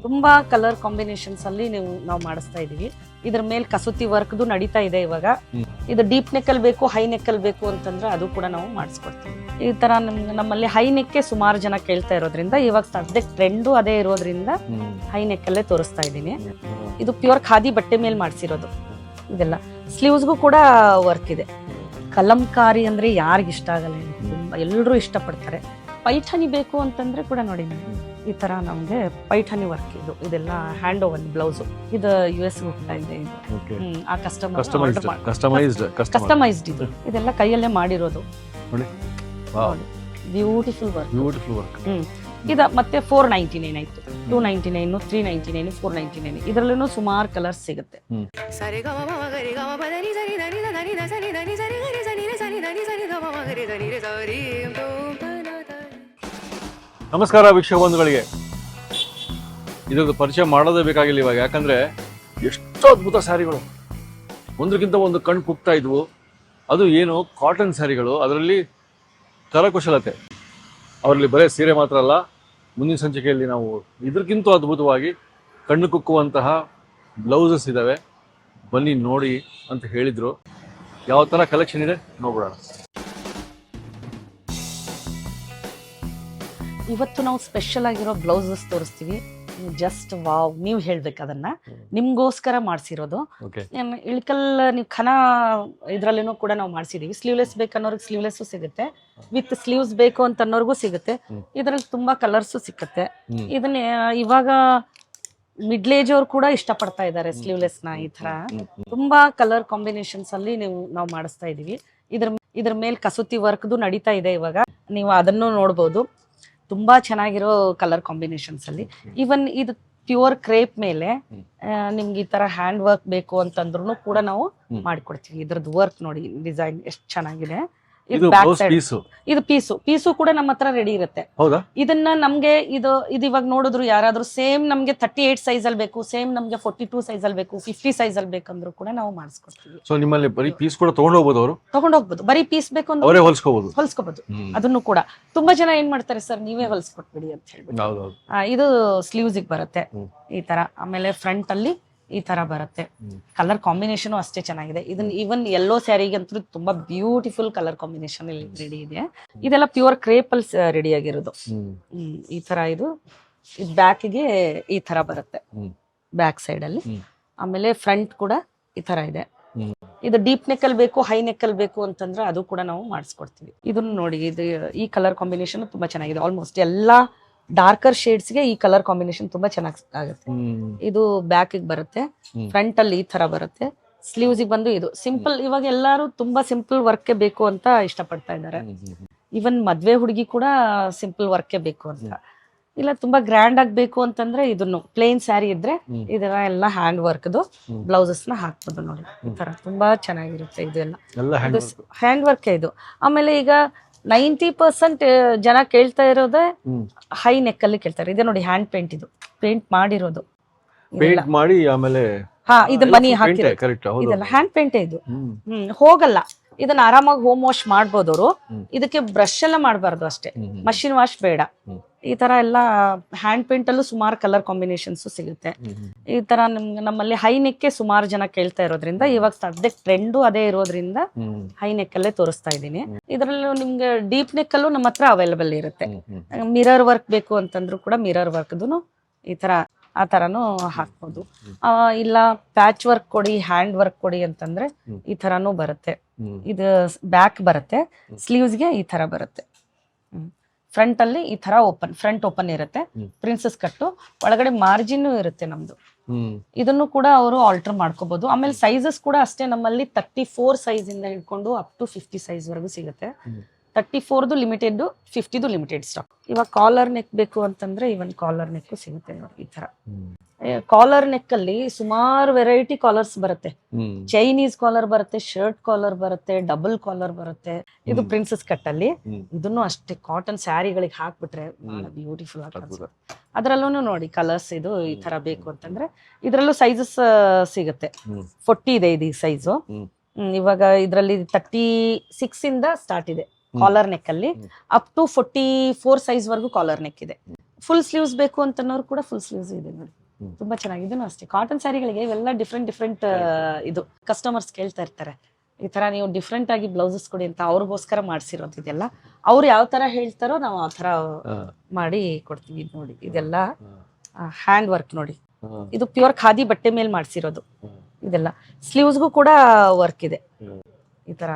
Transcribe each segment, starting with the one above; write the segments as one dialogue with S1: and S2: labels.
S1: ತುಂಬಾ colour combinations ಅಲ್ಲಿ ನಾವು ಮಾಡಿಸ್ತಾ ಇದೀವಿ. ಇದ್ರ ಮೇಲೆ ಕಸೂತಿ ವರ್ಕ್ದು ನಡೀತಾ ಇದೆ ಇವಾಗ. ಇದು ಡೀಪ್ ನೆಕ್ ಅಲ್ಲಿ ಬೇಕು, ಹೈ ನೆಕ್ ಅಲ್ಲಿ ಬೇಕು ಅಂತಂದ್ರೆ ಅದು ಕೂಡ ನಾವು ಮಾಡಿಸ್ಕೊಡ್ತೀವಿ. ಈ ತರ ನಮ್ಮಲ್ಲಿ ಹೈ ನೆಕ್ ಸುಮಾರು ಜನ ಕೇಳ್ತಾ ಇರೋದ್ರಿಂದ ಇವಾಗ ಸದ್ಯಕ್ಕೆ ಟ್ರೆಂಡು ಅದೇ ಇರೋದ್ರಿಂದ ಹೈ ನೆಕ್ ಅಲ್ಲೇ ತೋರಿಸ್ತಾ ಇದ್ದೀನಿ. ಇದು ಪ್ಯೂರ್ ಖಾದಿ ಬಟ್ಟೆ ಮೇಲೆ ಮಾಡಿಸಿರೋದು ಇದೆಲ್ಲ. ಸ್ಲೀವ್ಸ್ಗೂ ಕೂಡ ವರ್ಕ್ ಇದೆ. ಕಲಂಕಾರಿ ಅಂದ್ರೆ ಯಾರಿಗ ಇಷ್ಟ ಆಗಲ್ಲ, ತುಂಬಾ ಎಲ್ಲರೂ ಇಷ್ಟಪಡ್ತಾರೆ. ಪೈಠಾನಿ ಬೇಕು ಅಂತಂದ್ರೆ ಕೂಡ ನೋಡಿ ಈ ತರ ನಮ್ಗೆ ಪೈಠಾನಿ ವರ್ಕ್ ಇದೆಲ್ಲ ಹ್ಯಾಂಡ್ ಓವನ್ ಬ್ಲೌಸ್. ಇದು US ಹೋಗ್ತಾ ಇದೆ. ಆ ಕಸ್ಟಮೈಸ್ಡ್ ಇದೆಲ್ಲ ಕೈಯಲ್ಲೇ ಮಾಡಿರೋದು. Beautiful work. ಇದ ಮತ್ತೆ 499 ಆಯ್ತು, 299, 399, 499. ಇದರಲ್ಲೂ ಸುಮಾರು ಕಲರ್ಸ್ ಸಿಗುತ್ತೆ.
S2: ನಮಸ್ಕಾರ ವೀಕ್ಷಕ ಬಂಧುಗಳಿಗೆ. ಇದೊಂದು ಪರಿಚಯ ಮಾಡೋದೇ ಬೇಕಾಗಿಲ್ಲ ಇವಾಗ, ಯಾಕಂದ್ರೆ ಎಷ್ಟು ಅದ್ಭುತ ಸ್ಯಾರಿಗಳು, ಒಂದಕ್ಕಿಂತ ಒಂದು ಕಣ್ಣು ಕುಗ್ತಾ ಇದ್ವು. ಅದು ಏನು ಕಾಟನ್ ಸ್ಯಾರಿಗಳು, ಅದರಲ್ಲಿ ಕರಕುಶಲತೆ. ಅವರಲ್ಲಿ ಬರೀ ಸೀರೆ ಮಾತ್ರ ಅಲ್ಲ, ಮುಂದಿನ ಸಂಚಿಕೆಯಲ್ಲಿ ನಾವು ಇದಕ್ಕಿಂತ ಅದ್ಭುತವಾಗಿ ಕಣ್ಣು ಕುಕ್ಕುವಂತಹ ಬ್ಲೌಸಸ್ ಇದ್ದಾವೆ, ಬನ್ನಿ ನೋಡಿ ಅಂತ ಹೇಳಿದ್ರು. ಯಾವ ಥರ ಕಲೆಕ್ಷನ್ ಇದೆ ನೋಡೋಣ.
S1: ಇವತ್ತು ನಾವು ಸ್ಪೆಷಲ್ ಆಗಿರೋ ಬ್ಲೌಸಸ್ ತೋರಿಸ್ತೀವಿ. ಜಸ್ಟ್ ವಾವ್, ನೀವು ಹೇಳ್ಬೇಕು ಅದನ್ನ, ನಿಮ್ಗೋಸ್ಕರ ಮಾಡಿಸಿರೋದು. ಇಳ್ಕಲ್ ನೀವು ಖನ ಇದ್ರಲ್ಲೇನೂ ಕೂಡ ನಾವು ಮಾಡಿಸಿದೀವಿ. ಸ್ಲೀವ್ಲೆಸ್ ಬೇಕನ್ನೋರ್ಗೆ ಸ್ಲೀವ್ಲೆಸ್ ಸಿಗುತ್ತೆ, ವಿತ್ ಸ್ಲೀವ್ಸ್ ಬೇಕು ಅಂತ ಅನ್ನೋರ್ಗೂ ಸಿಗುತ್ತೆ. ಇದ್ರಲ್ಲಿ ತುಂಬಾ ಕಲರ್ಸ್ ಸಿಕ್ಕತ್ತೆ. ಇದನ್ನ ಇವಾಗ ಮಿಡ್ಲ್ ಏಜ್ ಅವ್ರು ಕೂಡ ಇಷ್ಟಪಡ್ತಾ ಇದ್ದಾರೆ ಸ್ಲೀವ್ಲೆಸ್ ನ. ಈ ತರ ತುಂಬಾ ಕಲರ್ ಕಾಂಬಿನೇಷನ್ಸ್ ಅಲ್ಲಿ ನಾವು ಮಾಡಿಸ್ತಾ ಇದೀವಿ. ಇದ್ರ ಮೇಲೆ ಕಸೂತಿ ವರ್ಕ್ದು ನಡೀತಾ ಇದೆ ಇವಾಗ, ನೀವು ಅದನ್ನು ನೋಡ್ಬೋದು. ತುಂಬಾ ಚೆನ್ನಾಗಿರೋ ಕಲರ್ ಕಾಂಬಿನೇಷನ್ಸ್ ಅಲ್ಲಿ. ಇವನ್ ಇದು ಪ್ಯೂರ್ ಕ್ರೇಪ್ ಮೇಲೆ ನಿಮ್ಗೆ ಈ ತರ ಹ್ಯಾಂಡ್ ವರ್ಕ್ ಬೇಕು ಅಂತಂದ್ರೂ ಕೂಡ ನಾವು ಮಾಡಿಕೊಡ್ತೀವಿ. ಇದ್ರದ್ದು ವರ್ಕ್ ನೋಡಿ, ಡಿಸೈನ್ ಎಷ್ಟು ಚೆನ್ನಾಗಿದೆ. ಇದು ಪೀಸು ಕೂಡ ನಮ್ಮ ಹತ್ರ ರೆಡಿ ಇರುತ್ತೆ. ಇದನ್ನ ನಮ್ಗೆ ಇದು ಇವಾಗ ನೋಡಿದ್ರು ಯಾರಾದ್ರೂ ಸೇಮ್ ನಮ್ಗೆ 38 ಸೈಜ್ ಅಲ್ಲಿ ಬೇಕು, ಸೇಮ್ ನಮ್ಗೆ 42 ಸೈಜ್ ಅಲ್ಲಿ ಬೇಕು, 50 ಸೈಜ್ ಅಲ್ಲಿ ಬೇಕಂದ್ರೂ ಕೂಡ ನಾವು ಮಾಡಿಸ್ಕೊಡ್ತೀವಿ.
S2: ಸೊ ನಿಮ್ಮಲ್ಲಿ ಬರೀ ಪೀಸ್ ಕೂಡ ತಗೊಂಡೋಗ್ಬೋದು. ಬರೀ ಪೀಸ್ ಬೇಕು ಅಂದ್ರೆ ಹೊಲ್ಸ್ಕೋಬಹುದು. ಅದನ್ನು ಕೂಡ ತುಂಬಾ ಜನ ಏನ್ ಮಾಡ್ತಾರೆ, ಸರ್ ನೀವೇ ಹೊಲ್ಸ್ಕೊಟ್ಬಿಡಿ ಅಂತ ಹೇಳ್ಬಿಟ್ಟು. ಇದು ಸ್ಲೀವ್ಸ್ ಬರುತ್ತೆ ಈ ತರ. ಆಮೇಲೆ ಫ್ರಂಟ್ ಅಲ್ಲಿ ಈ ತರ ಬರುತ್ತೆ. ಕಲರ್ ಕಾಂಬಿನೇಷನ್ ಅಷ್ಟೇ ಚೆನ್ನಾಗಿದೆ. ಇದನ್ನ ಈವನ್ ಯೆಲ್ಲೋ ಸ್ಯಾರಿಗೆ ಅಂತೂ ತುಂಬಾ ಬ್ಯೂಟಿಫುಲ್ ಕಲರ್ ಕಾಂಬಿನೇಷನ್ ಇಲ್ಲಿ ರೆಡಿ ಇದೆ. ಇದೆಲ್ಲ ಪ್ಯೂರ್ ಕ್ರೇಪ್ ಅಲ್ಲಿ ರೆಡಿ ಆಗಿರೋದು. ಈ ತರ ಇದು ಬ್ಯಾಕ್ಗೆ ಈ ತರ ಬರುತ್ತೆ, ಬ್ಯಾಕ್ ಸೈಡ್ ಅಲ್ಲಿ. ಆಮೇಲೆ ಫ್ರಂಟ್ ಕೂಡ ಈ ತರ ಇದೆ. ಇದು ಡೀಪ್ ನೆಕ್ ಅಲ್ಲಿ ಬೇಕು, ಹೈ ನೆಕ್ ಅಲ್ಲಿ ಬೇಕು ಅಂತಂದ್ರೆ ಅದು ಕೂಡ ನಾವು ಮಾಡಿಸ್ಕೊಡ್ತೀವಿ. ಇದನ್ನ ನೋಡಿ, ಇದು ಈ ಕಲರ್ ಕಾಂಬಿನೇಷನ್ ತುಂಬಾ ಚೆನ್ನಾಗಿದೆ. ಆಲ್ಮೋಸ್ಟ್ ಎಲ್ಲಾ ಡಾರ್ಕರ್ ಶೇಡ್ಸ್ ಗೆ ಈ ಕಲರ್ ಕಾಂಬಿನೇಷನ್ ತುಂಬಾ ಚೆನ್ನಾಗಿ ಆಗುತ್ತೆ. ಇದು ಬ್ಯಾಕ್ ಬರುತ್ತೆ, ಫ್ರಂಟ್ ಅಲ್ಲಿ ಈ ತರ ಬರುತ್ತೆ. ಸ್ಲೀವ್ಸ್ ಬಂದು ಇದು ಸಿಂಪಲ್. ಇವಾಗ ಎಲ್ಲಾರು ತುಂಬಾ ಸಿಂಪಲ್ ವರ್ಕ್ ಬೇಕು ಅಂತ ಇಷ್ಟಪಡ್ತಾ ಇದ್ದಾರೆ. ಇವನ್ ಮದ್ವೆ ಹುಡುಗಿ ಕೂಡ ಸಿಂಪಲ್ ವರ್ಕ್ ಬೇಕು ಅಂತ ಇಲ್ಲ, ತುಂಬಾ ಗ್ರ್ಯಾಂಡ್ ಆಗ್ಬೇಕು ಅಂತಂದ್ರೆ ಇದನ್ನು ಪ್ಲೇನ್ ಸ್ಯಾರಿ ಇದ್ರೆ ಇದೆಲ್ಲ ಎಲ್ಲ ಹ್ಯಾಂಡ್ ವರ್ಕ್ದು ಬ್ಲೌಸಸ್ ನ ಹಾಕ್ಬೋದು ನೋಡಿ. ಈ ತರ ತುಂಬಾ ಚೆನ್ನಾಗಿರುತ್ತೆ. ಇದೆಲ್ಲ ಹ್ಯಾಂಡ್ ವರ್ಕ್ ಇದು. ಆಮೇಲೆ ಈಗ 90% ಜನ ಕೇಳ್ತಾ ಇರೋದೇ ಹೈ ನೆಕ್ ಅಲ್ಲಿ ಕೇಳ್ತಾರೆ. ಇದೆ ನೋಡಿ, ಹ್ಯಾಂಡ್ ಪೇಂಟ್, ಇದು ಪೇಂಟ್ ಮಾಡಿರೋದು. ಇದು ಮನಿ ಹಾಕಿರೋದು, ಇದೆಲ್ಲ ಹ್ಯಾಂಡ್ ಪೇಂಟ್ ಇದು. ಹೋಗಲ್ಲ, ಇದನ್ನ ಆರಾಮಾಗಿ ಹೋಮ್ ವಾಶ್ ಮಾಡ್ಬೋದವ್ರು. ಇದಕ್ಕೆ ಬ್ರಷ್ ಎಲ್ಲ ಮಾಡಬಾರ್ದು ಅಷ್ಟೇ, ಮಷಿನ್ ವಾಶ್ ಬೇಡ. ಈ ತರ ಎಲ್ಲ ಹ್ಯಾಂಡ್ ಪೇಂಟ್ ಅಲ್ಲೂ ಸುಮಾರು ಕಲರ್ ಕಾಂಬಿನೇಷನ್ಸ್ ಸಿಗುತ್ತೆ. ಈ ತರ ನಮ್ಮಲ್ಲಿ ಹೈ ನೆಕ್ ಸುಮಾರು ಜನ ಕೇಳ್ತಾ ಇರೋದ್ರಿಂದ ಇವಾಗ ಸದ್ಯಕ್ಕೆ ಟ್ರೆಂಡು ಅದೇ ಇರೋದ್ರಿಂದ ಹೈ ನೆಕ್ ಅಲ್ಲೇ ತೋರಿಸ್ತಾ ಇದ್ದೀನಿ. ಇದ್ರಲ್ಲೂ ನಿಮ್ಗೆ ಡೀಪ್ ನೆಕ್ ಅಲ್ಲೂ ನಮ್ಮ ಹತ್ರ ಅವೈಲಬಲ್ ಇರುತ್ತೆ. ಮಿರರ್ ವರ್ಕ್ ಬೇಕು ಅಂತಂದ್ರು ಕೂಡ ಮಿರರ್ ವರ್ಕ್ದು ಈ ತರ ಆ ತರಾನು ಹಾಕ್ಬೋದು. ಇಲ್ಲ ಪ್ಯಾಚ್ ವರ್ಕ್ ಕೊಡಿ, ಹ್ಯಾಂಡ್ ವರ್ಕ್ ಕೊಡಿ ಅಂತಂದ್ರೆ ಈ ತರಾನು ಬರುತ್ತೆ. ಇದು ಬ್ಯಾಕ್ ಬರುತ್ತೆ, ಸ್ಲೀವ್ಸ್ಗೆ ಈ ತರ ಬರುತ್ತೆ. ಫ್ರಂಟ್ ಅಲ್ಲಿ ಈ ತರ ಫ್ರಂಟ್ ಓಪನ್ ಇರುತ್ತೆ, ಪ್ರಿನ್ಸಸ್ ಕಟ್ಟು. ಒಳಗಡೆ ಮಾರ್ಜಿನ್ ಇರುತ್ತೆ ನಮ್ದು. ಇದನ್ನು ಕೂಡ ಅವರು ಆಲ್ಟರ್ ಮಾಡ್ಕೋಬಹುದು. ಆಮೇಲೆ ಸೈಜಸ್ ಕೂಡ ಅಷ್ಟೇ, ನಮ್ಮಲ್ಲಿ 34 ಸೈಜ್ ಇಂದ ಹಿಡ್ಕೊಂಡು ಅಪ್ ಟು 50 ಸೈಜ್ ವರೆಗೂ ಸಿಗುತ್ತೆ. 34ದು ಲಿಮಿಟೆಡ್, 50ದು ಲಿಮಿಟೆಡ್ ಸ್ಟಾಕ್. ಇವಾಗ ಕಾಲರ್ ನೆಕ್ ಬೇಕು ಅಂತಂದ್ರೆ ಇವನ್ ಕಾಲರ್ ನೆಕ್ ಸಿಗುತ್ತೆ ನೋಡಿ. ಈ ತರ ಕಾಲರ್ ನೆಕ್ ಅಲ್ಲಿ ಸುಮಾರು ವೆರೈಟಿ ಕಾಲರ್ಸ್ ಬರುತ್ತೆ. ಚೈನೀಸ್ ಕಾಲರ್ ಬರುತ್ತೆ, ಶರ್ಟ್ ಕಾಲರ್ ಬರುತ್ತೆ, ಡಬಲ್ ಕಾಲರ್ ಬರುತ್ತೆ. ಇದು ಪ್ರಿನ್ಸಸ್ ಕಟ್ ಅಲ್ಲಿ. ಇದನ್ನು ಅಷ್ಟೇ ಕಾಟನ್ ಸ್ಯಾರಿಗಳಿಗೆ ಹಾಕ್ಬಿಟ್ರೆ ಬಹಳ ಬ್ಯೂಟಿಫುಲ್ ಆಗುತ್ತೆ. ಅದ್ರಲ್ಲೂ ನೋಡಿ ಕಲರ್ಸ್. ಇದು ಈ ತರ ಬೇಕು ಅಂತಂದ್ರೆ ಇದ್ರಲ್ಲೂ ಸೈಜಸ್ ಸಿಗುತ್ತೆ. 40 ಇದೆ ಇದು ಸೈಜು. ಇವಾಗ ಇದ್ರಲ್ಲಿ 36 ಇಂದ ಸ್ಟಾರ್ಟ್ ಇದೆ ಕಾಲರ್ ನೆಕ್ ಅಲ್ಲಿ. ಅಪ್ ಟು 44 ಸೈಜ್ ವರೆಗೂ ಕಾಲರ್ ನೆಕ್ ಇದೆ. ಫುಲ್ ಸ್ಲೀವ್ಸ್ ಬೇಕು ಅಂತನೋರು ಕೂಡ ಫುಲ್ ಸ್ಲೀವ್ಸ್ ಇದೆ ನೋಡಿ. ತುಂಬಾ ಚೆನ್ನಾಗಿದೆ ಅಷ್ಟೇ. ಕಾಟನ್ ಸ್ಯಾರಿಗಳಿಗೆ ಇವೆಲ್ಲ ಡಿಫ್ರೆಂಟ್ ಇದು ಕಸ್ಟಮರ್ಸ್ ಕೇಳ್ತಾ ಇರ್ತಾರೆ, ಈ ತರ ನೀವು ಡಿಫ್ರೆಂಟ್ ಆಗಿ ಬ್ಲೌಸಸ್ ಕೊಡಿ ಅಂತ. ಅವ್ರಿಗೋಸ್ಕರ ಮಾಡ್ಸಿರೋದು ಇದೆಲ್ಲ. ಅವ್ರು ಯಾವ ತರ ಹೇಳ್ತಾರೋ ನಾವು ಆ ತರ ಮಾಡಿ ಕೊಡ್ತೀವಿ. ಇದು ನೋಡಿ, ಇದೆಲ್ಲ ಹ್ಯಾಂಡ್ ವರ್ಕ್ ನೋಡಿ. ಇದು ಪ್ಯೂರ್ ಖಾದಿ ಬಟ್ಟೆ ಮೇಲೆ ಮಾಡ್ಸಿರೋದು ಇದೆಲ್ಲ. ಸ್ಲೀವ್ಸ್ಗೂ ಕೂಡ ವರ್ಕ್ ಇದೆ ಈ ತರ.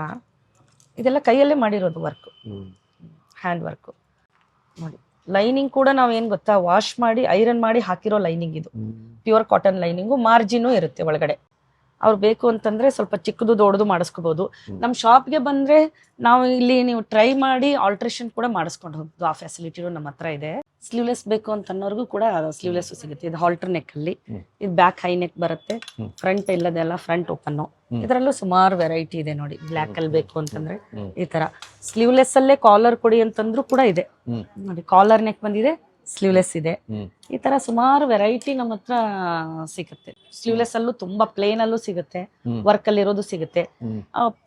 S2: ಇದೆಲ್ಲ ಕೈಯಲ್ಲೇ ಮಾಡಿರೋದು ವರ್ಕ್, ಹ್ಯಾಂಡ್ ವರ್ಕ್ ನೋಡಿ. ಲೈನಿಂಗ್ ಕೂಡ ನಾವ್ ಏನ್ ಗೊತ್ತಾ, ವಾಶ್ ಮಾಡಿ ಐರನ್ ಮಾಡಿ ಹಾಕಿರೋ ಲೈನಿಂಗ್ ಇದು. ಪ್ಯೂರ್ ಕಾಟನ್ ಲೈನಿಂಗು, ಮಾರ್ಜಿನ್ ಇರುತ್ತೆ ಒಳಗಡೆ. ಅವ್ರು ಬೇಕು ಅಂತಂದ್ರೆ ಸ್ವಲ್ಪ ಚಿಕ್ಕದು ದೊಡ್ಡದು ಮಾಡಿಸ್ಕೋಬಹುದು. ನಮ್ ಶಾಪ್ಗೆ ಬಂದ್ರೆ ನಾವು ಇಲ್ಲಿ ನೀವು ಟ್ರೈ ಮಾಡಿ ಆಲ್ಟ್ರೇಷನ್ ಕೂಡ ಮಾಡಿಸ್ಕೊಂಡು ಹೋಗ್ಬೋದು. ಆ ಫೆಸಿಲಿಟಿನೂ ನಮ್ಮ ಹತ್ರ ಇದೆ. ಸ್ಲೀವ್ಲೆಸ್ ಬೇಕು ಅಂತ ಅನ್ನೋರ್ಗು ಕೂಡ ಸ್ಲೀವ್ಲೆಸ್ ಸಿಗುತ್ತೆ. ಇದು ಹಾಲ್ಟರ್ ನೆಕ್ ಅಲ್ಲಿ, ಇದು ಬ್ಯಾಕ್ ಹೈ ನೆಕ್ ಬರುತ್ತೆ. ಫ್ರಂಟ್ ಇಲ್ಲದೆಲ್ಲ ಫ್ರಂಟ್ ಓಪನ್. ಇದರಲ್ಲೂ ಸುಮಾರು ವೆರೈಟಿ ಇದೆ ನೋಡಿ. ಬ್ಲ್ಯಾಕ್ ಅಲ್ಲಿ ಬೇಕು ಅಂತಂದ್ರೆ ಈ ತರ. ಸ್ಲೀವ್ಲೆಸ್ ಅಲ್ಲೇ ಕಾಲರ್ ಕೊಡಿ ಅಂತಂದ್ರು ಕೂಡ ಇದೆ ನೋಡಿ. ಕಾಲರ್ ನೆಕ್ ಬಂದಿದೆ, ಸ್ಲೀವ್ಲೆಸ್ ಇದೆ. ಈ ತರ ಸುಮಾರು ವೆರೈಟಿ ನಮ್ಮ ಹತ್ರ ಸಿಗುತ್ತೆ. ಸ್ಲೀವ್ಲೆಸ್ ಅಲ್ಲೂ ತುಂಬಾ ಪ್ಲೇನ್ ಅಲ್ಲೂ ಸಿಗುತ್ತೆ, ವರ್ಕ್ ಅಲ್ಲಿ ಇರೋದು ಸಿಗುತ್ತೆ.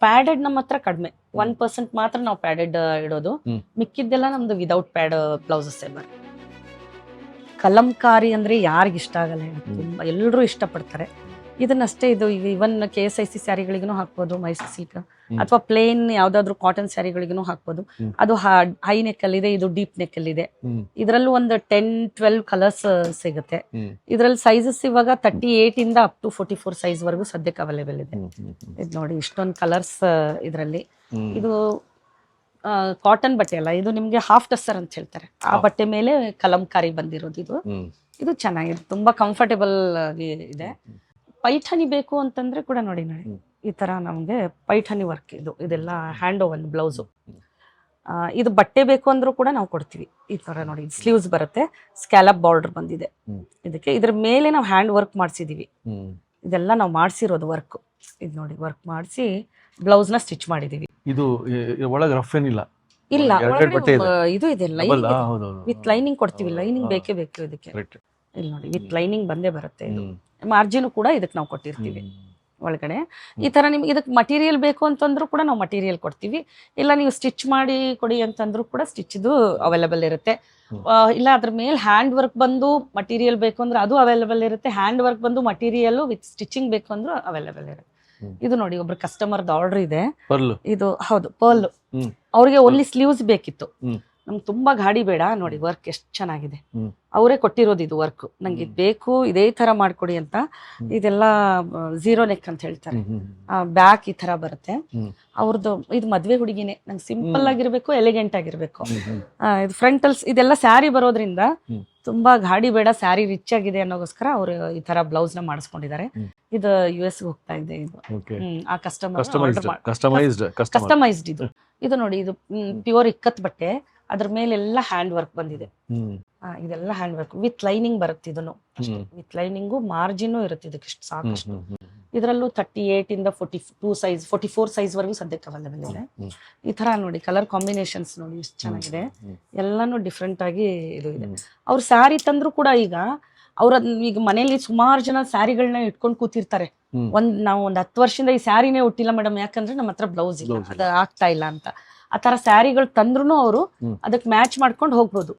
S2: ಪ್ಯಾಡೆಡ್ ನಮ್ಮ ಹತ್ರ ಕಡಿಮೆ, 1% ಮಾತ್ರ ನಾವು ಪ್ಯಾಡೆಡ್ ಇಡೋದು. ಮಿಕ್ಕಿದ್ದೆಲ್ಲ ನಮ್ದು ವಿದೌಟ್ ಪ್ಯಾಡ್ ಬ್ಲೌಸಸ್ ಎಲ್ಲ. ಕಲಂಕಾರಿ ಅಂದ್ರೆ ಯಾರಿಗ ಇಷ್ಟ ಆಗಲ್ಲ, ತುಂಬಾ ಎಲ್ಲರೂ ಇಷ್ಟಪಡ್ತಾರೆ ಇದನ್ನಷ್ಟೇ. ಇದು ಇವನ್ KSIC ಸ್ಯಾರಿಗಳಿಗೂ ಹಾಕ್ಬೋದು, ಮೈಸೂರು ಸಿಲ್ಕ್ ಅಥವಾ ಪ್ಲೇನ್ ಯಾವ್ದಾದ್ರು ಕಾಟನ್ ಸ್ಯಾರಿಗಳಿಗೂ ಹಾಕ್ಬೋದು. ಅದು ಹೈ ನೆಕ್ ಅಲ್ಲಿ ಇದೆ, ಇದು ಡೀಪ್ ನೆಕ್ ಅಲ್ಲಿ ಇದೆ. ಇದರಲ್ಲೂ ಒಂದು 10-12 ಕಲರ್ಸ್ ಸಿಗುತ್ತೆ. ಇದ್ರಲ್ಲಿ ಸೈಜಸ್ ಇವಾಗ 38 ಇಂದ ಅಪ್ ಟು 44 ಸೈಜ್ ವರೆಗೂ ಸದ್ಯಕ್ಕೆ ಅವೈಲೇಬಲ್ ಇದೆ. ಇದು ನೋಡಿ, ಇಷ್ಟೊಂದು ಕಲರ್ಸ್ ಇದರಲ್ಲಿ. ಇದು ಕಾಟನ್ ಬಟ್ಟೆ ಅಲ್ಲ, ಇದು ನಿಮ್ಗೆ ಹಾಫ್ ಟಸ್ಸರ್ ಅಂತ ಹೇಳ್ತಾರೆ. ಆ ಬಟ್ಟೆ ಮೇಲೆ ಕಲಂಕಾರಿ ಬಂದಿರೋದು ಇದು. ಇದು ಚೆನ್ನಾಗಿದೆ, ತುಂಬಾ ಕಂಫರ್ಟೇಬಲ್ ಆಗಿ ಇದೆ. ಪೈಠಾನಿ ಬೇಕು ಅಂತಂದ್ರೆ ಕೂಡ ನೋಡಿ ಈ ತರ ನಮ್ಗೆ ಪೈಠಾನಿ ವರ್ಕ್ ಇದು. ಇದೆಲ್ಲ ಹ್ಯಾಂಡ್ ಓವನ್ ಬ್ಲೌಸು. ಇದು ಬಟ್ಟೆ ಬೇಕು ಅಂದ್ರೂ ಕೂಡ ನಾವು ಕೊಡ್ತೀವಿ. ಈ ತರ ನೋಡಿ, ಸ್ಲೀವ್ಸ್ ಬರುತ್ತೆ, ಸ್ಕ್ಯಾಲಪ್ ಬಾರ್ಡರ್ ಬಂದಿದೆ ಇದಕ್ಕೆ. ಇದ್ರ ಮೇಲೆ ನಾವು ಹ್ಯಾಂಡ್ ವರ್ಕ್ ಮಾಡ್ಸಿದೀವಿ. ಇದೆಲ್ಲ ನಾವು ಮಾಡ್ಸಿರೋದು ವರ್ಕ್. ಇದು ನೋಡಿ, ವರ್ಕ್ ಮಾಡಿಸಿ ಬ್ಲೌಸ್ ನ ಸ್ಟಿಚ್ ಮಾಡಿದೀವಿ.
S3: ಇದು ಒಳಗೆ ರಫ್ ಏನಿಲ್ಲ,
S2: ಇಲ್ಲ ಇದು ಇದೆ ವಿತ್ ಲೈನಿಂಗ್ ಕೊಡ್ತೀವಿ. ಲೈನಿಂಗ್ ಬೇಕೇ ಬೇಕು ಇದಕ್ಕೆ. ಇಲ್ಲಿ ನೋಡಿ, ವಿತ್ ಲೈನಿಂಗ್ ಬಂದೇ ಬರುತ್ತೆ. ಇದು ಮಾರ್ಜಿನ್ ಕೂಡ ಇದಕ್ಕೆ ನಾವು ಕೊಟ್ಟಿರ್ತೀವಿ ಒಳಗಡೆ. ಈ ತರ ನಿಮ್ಗೆ ಇದಕ್ಕೆ ಮಟೀರಿಯಲ್ ಬೇಕು ಅಂತಂದ್ರೂ ಕೂಡ ನಾವು ಮಟೀರಿಯಲ್ ಕೊಡ್ತೀವಿ. ಇಲ್ಲ ನೀವು ಸ್ಟಿಚ್ ಮಾಡಿ ಕೊಡಿ ಅಂತಂದ್ರೂ ಕೂಡ ಸ್ಟಿಚ್ದು ಅವೈಲೇಬಲ್ ಇರುತ್ತೆ. ಇಲ್ಲ ಅದ್ರ ಮೇಲೆ ಹ್ಯಾಂಡ್ ವರ್ಕ್ ಬಂದು ಮಟೀರಿಯಲ್ ಬೇಕು ಅಂದ್ರೆ ಅದು ಅವೈಲೇಬಲ್ ಇರುತ್ತೆ. ಹ್ಯಾಂಡ್ ವರ್ಕ್ ಬಂದು ಮಟೀರಿಯಲ್ ವಿತ್ ಸ್ಟಿಚಿಂಗ್ ಬೇಕು ಅಂದ್ರೂ ಅವೈಲೇಬಲ್ ಇರುತ್ತೆ. ಇದು ನೋಡಿ, ಒಬ್ರು ಕಸ್ಟಮರ್ದ ಆರ್ಡರ್ ಇದೆ ಇದು. ಹೌದು, ಪರ್ಲ್. ಅವ್ರಿಗೆ ಓನ್ಲಿ ಸ್ಲೀವ್ಸ್ ಬೇಕಿತ್ತು. ನಮ್ಗೆ ತುಂಬಾ ಗಾಡಿ ಬೇಡ ನೋಡಿ, ವರ್ಕ್ ಎಷ್ಟು ಚೆನ್ನಾಗಿದೆ. ಅವರೇ ಕೊಟ್ಟಿರೋದು ಇದು ವರ್ಕ್. ನಂಗೆ ಇದು ಬೇಕು, ಇದೇ ತರ ಮಾಡ್ಕೊಡಿ ಅಂತ. ಇದೆಲ್ಲ ಝೀರೋ ನೆಕ್ ಅಂತ ಹೇಳ್ತಾರೆ. ಬ್ಯಾಕ್ ಈ ತರ ಬರುತ್ತೆ ಅವ್ರದ್ದು. ಇದು ಮದ್ವೆ ಹುಡುಗಿನೇ, ನಂಗೆ ಸಿಂಪಲ್ ಆಗಿರ್ಬೇಕು, ಎಲಿಗೆಂಟ್ ಆಗಿರ್ಬೇಕು. ಇದು ಫ್ರಂಟಲ್ಸ್ ಇದೆಲ್ಲ ಸ್ಯಾರಿ ಬರೋದ್ರಿಂದ ತುಂಬಾ ಗಾಡಿ ಬೇಡ, ಸ್ಯಾರಿ ರಿಚ್ ಆಗಿದೆ ಅನ್ನೋಗೋಸ್ಕರ ಅವ್ರು ಈ ತರ ಬ್ಲೌಸ್ ನ ಮಾಡಿಸ್ಕೊಂಡಿದ್ದಾರೆ. ಇದು US ಹೋಗ್ತಾ ಇದೆ ಇದು. ಆ ಕಸ್ಟಮೈಸ್ಡ್ ಇದು. ಇದು ನೋಡಿ, ಇದು ಪ್ಯೂರ್ ಇಕ್ಕತ್ ಬಟ್ಟೆ, ಅದ್ರ ಮೇಲೆಲ್ಲ ಹ್ಯಾಂಡ್ ವರ್ಕ್ ಬಂದಿದೆ. ಇದೆಲ್ಲ ಹ್ಯಾಂಡ್ ವರ್ಕ್ ವಿತ್ ಲೈನಿಂಗ್ ಬರುತ್ತೆ. ಇದನ್ನು ವಿತ್ ಲೈನಿಂಗು, ಮಾರ್ಜಿನ್ ಇರುತ್ತೆ ಇದಕ್ಕೆ ಸಾಕಷ್ಟು. ಇದರಲ್ಲೂ 38 ಇಂದ 42 ಸೈಜ್ 44 ಸೈಜ್ ವರೆಗೂ ಸದ್ಯಕ್ಕೆ ಅವೈಲೇಬಲ್ ಇದೆ. ಈ ತರ ನೋಡಿ, ಕಲರ್ ಕಾಂಬಿನೇಷನ್ಸ್ ನೋಡಿ ಎಷ್ಟು ಚೆನ್ನಾಗಿದೆ. ಎಲ್ಲಾನು ಡಿಫ್ರೆಂಟ್ ಆಗಿ ಇದು ಇದೆ. ಅವ್ರು ಸ್ಯಾರಿ ತಂದ್ರು ಕೂಡ ಈಗ ಈಗ ಮನೇಲಿ ಸುಮಾರು ಜನ ಸ್ಯಾರಿಗಳನ್ನ ಇಟ್ಕೊಂಡು ಕೂತಿರ್ತಾರೆ. ನಾವು ಒಂದ್ 10 ವರ್ಷದಿಂದ ಈ ಸ್ಯಾರಿನೇ ಉಟ್ಟಿಲ್ಲ ಮೇಡಮ್, ಯಾಕಂದ್ರೆ ನಮ್ಮ ಹತ್ರ ಬ್ಲೌಸ್ ಇಲ್ಲ, ಅದ ಆಗ್ತಾ ಇಲ್ಲ ಅಂತ. ಆ ತರ ಸ್ಯಾರಿಗಳು ತಂದ್ರು ಅವರು ಅದಕ್ಕೆ ಮ್ಯಾಚ್ ಮಾಡ್ಕೊಂಡು ಹೋಗ್ಬೋದು.